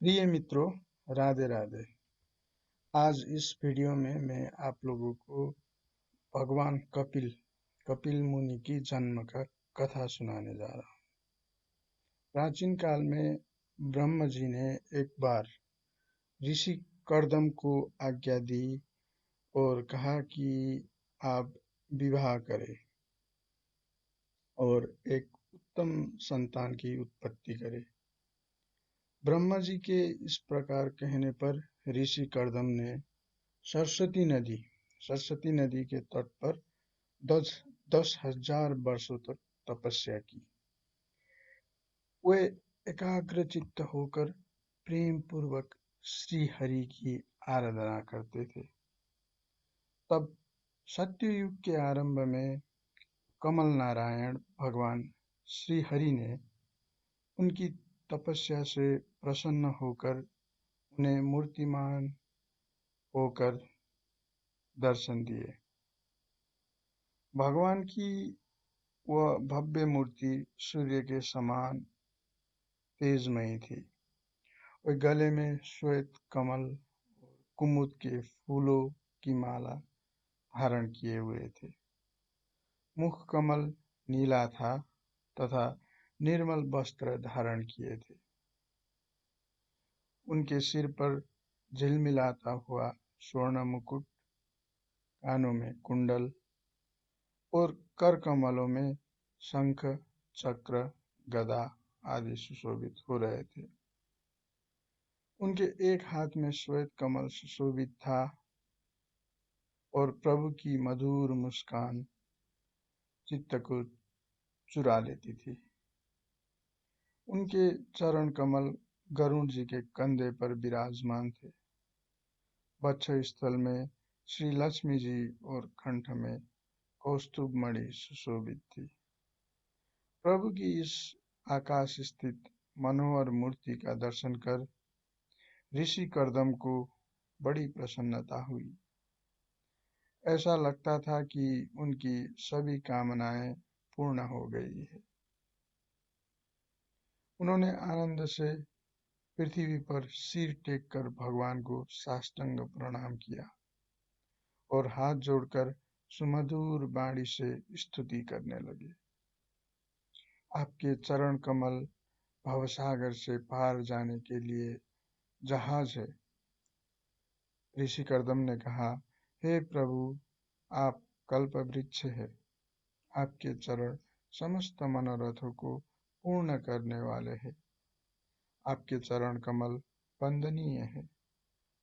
प्रिय मित्रों, राधे राधे। आज इस वीडियो में मैं आप लोगों को भगवान कपिल मुनि की जन्म का कथा सुनाने जा रहा हूँ। प्राचीन काल में ब्रह्म जी ने एक बार ऋषि कर्दम को आज्ञा दी और कहा कि आप विवाह करें और एक उत्तम संतान की उत्पत्ति करें। ब्रह्मा जी के इस प्रकार कहने पर ऋषि कर्दम ने सरस्वती नदी के तट पर 10,000 वर्षों तक तपस्या की। वे एकाग्रचित्त होकर प्रेम पूर्वक श्री हरि की आराधना करते थे। तब सत्ययुग के आरंभ में कमल नारायण भगवान श्री हरि ने उनकी तपस्या से प्रसन्न होकर उन्हें मूर्तिमान होकर दर्शन दिए। भगवान की वह भव्य मूर्ति सूर्य के समान तेजमयी थी। वे गले में श्वेत कमल और कुमुद के फूलों की माला धारण किए हुए थे। मुख कमल नीला था तथा निर्मल वस्त्र धारण किए थे। उनके सिर पर झिलमिलाता हुआ स्वर्ण मुकुट, कानों में कुंडल और कर कमलों में शंख, चक्र, गदा आदि सुशोभित हो रहे थे। उनके एक हाथ में श्वेत कमल सुशोभित था और प्रभु की मधुर मुस्कान चित्त को चुरा लेती थी। उनके चरण कमल गरुड़ जी के कंधे पर विराजमान थे। वक्ष स्थल में श्री लक्ष्मी जी और कंठ में कौस्तुभ मणि सुशोभित थी। प्रभु की इस आकाश स्थित मनोहर मूर्ति का दर्शन कर ऋषि कर्दम को बड़ी प्रसन्नता हुई। ऐसा लगता था कि उनकी सभी कामनाएं पूर्ण हो गई है। उन्होंने आनंद से पृथ्वी पर सिर टेक कर भगवान को साष्टांग प्रणाम किया और हाथ जोड़कर सुमधुर वाणी से स्तुति करने लगे। आपके चरण कमल भवसागर से पार जाने के लिए जहाज है। ऋषि कर्दम ने कहा, हे प्रभु, आप कल्प वृक्ष है। आपके चरण समस्त मनोरथों को पूर्ण करने वाले हैं। आपके चरण कमल वंदनीय है।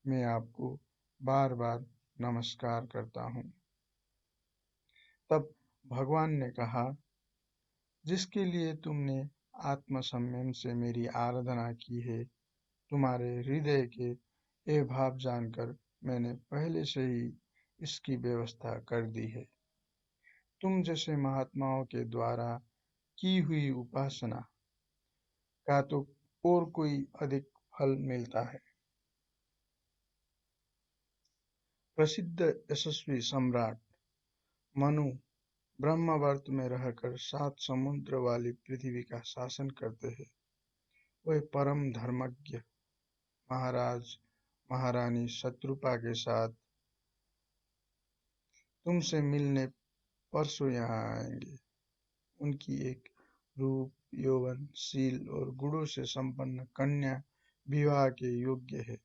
मैं आपको बार बार नमस्कार करता हूँ। तब भगवान ने कहा, जिसके लिए तुमने आत्म संयम से मेरी आराधना की है, तुम्हारे हृदय के ये भाव जानकर मैंने पहले से ही इसकी व्यवस्था कर दी है। तुम जैसे महात्माओं के द्वारा की हुई उपासना का तो और कोई अधिक फल मिलता है। प्रसिद्ध यशस्वी सम्राट मनु ब्रह्मवर्त में रहकर 7 समुद्र वाली पृथ्वी का शासन करते हैं। वे परम धर्मज्ञ महाराज महारानी शत्रुपा के साथ तुमसे मिलने परसों यहाँ आएंगे। उनकी एक रूप, यौवन, शील और गुणों से संपन्न कन्या विवाह के योग्य है।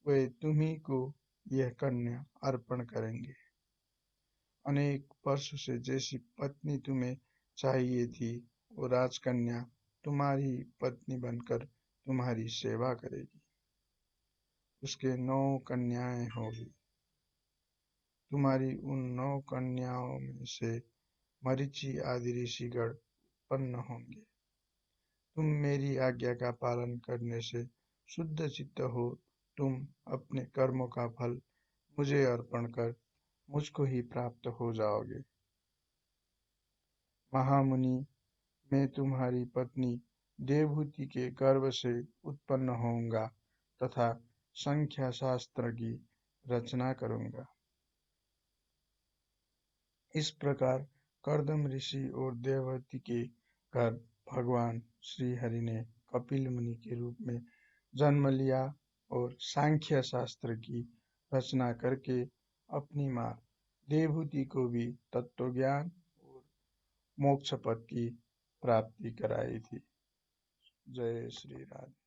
वे तुम्ही को यह कन्या अर्पण करेंगे। अनेक वर्ष से जैसी पत्नी तुम्हें चाहिए थी, वो राजकन्या तुम्हारी पत्नी बनकर तुम्हारी सेवा करेगी। उसके 9 कन्याएं होगी। तुम्हारी उन 9 कन्याओं में से मरीचि आदि ऋषिगण उत्पन्न होंगे। तुम मेरी आज्ञा का पालन करने से शुद्ध चित्त हो तुम अपने कर्मों का फल मुझे अर्पण कर मुझको ही प्राप्त हो जाओगे। महामुनि, मैं तुम्हारी पत्नी देवहूति के गर्भ से उत्पन्न होऊंगा तथा संख्या शास्त्र की रचना करूंगा। इस प्रकार कर्दम ऋषि और देवहूति के घर भगवान श्री हरि ने कपिल मुनि के रूप में जन्म लिया और सांख्य शास्त्र की रचना करके अपनी माँ देवहूति को भी तत्वज्ञान और मोक्ष पद की प्राप्ति कराई थी। जय श्री राधे।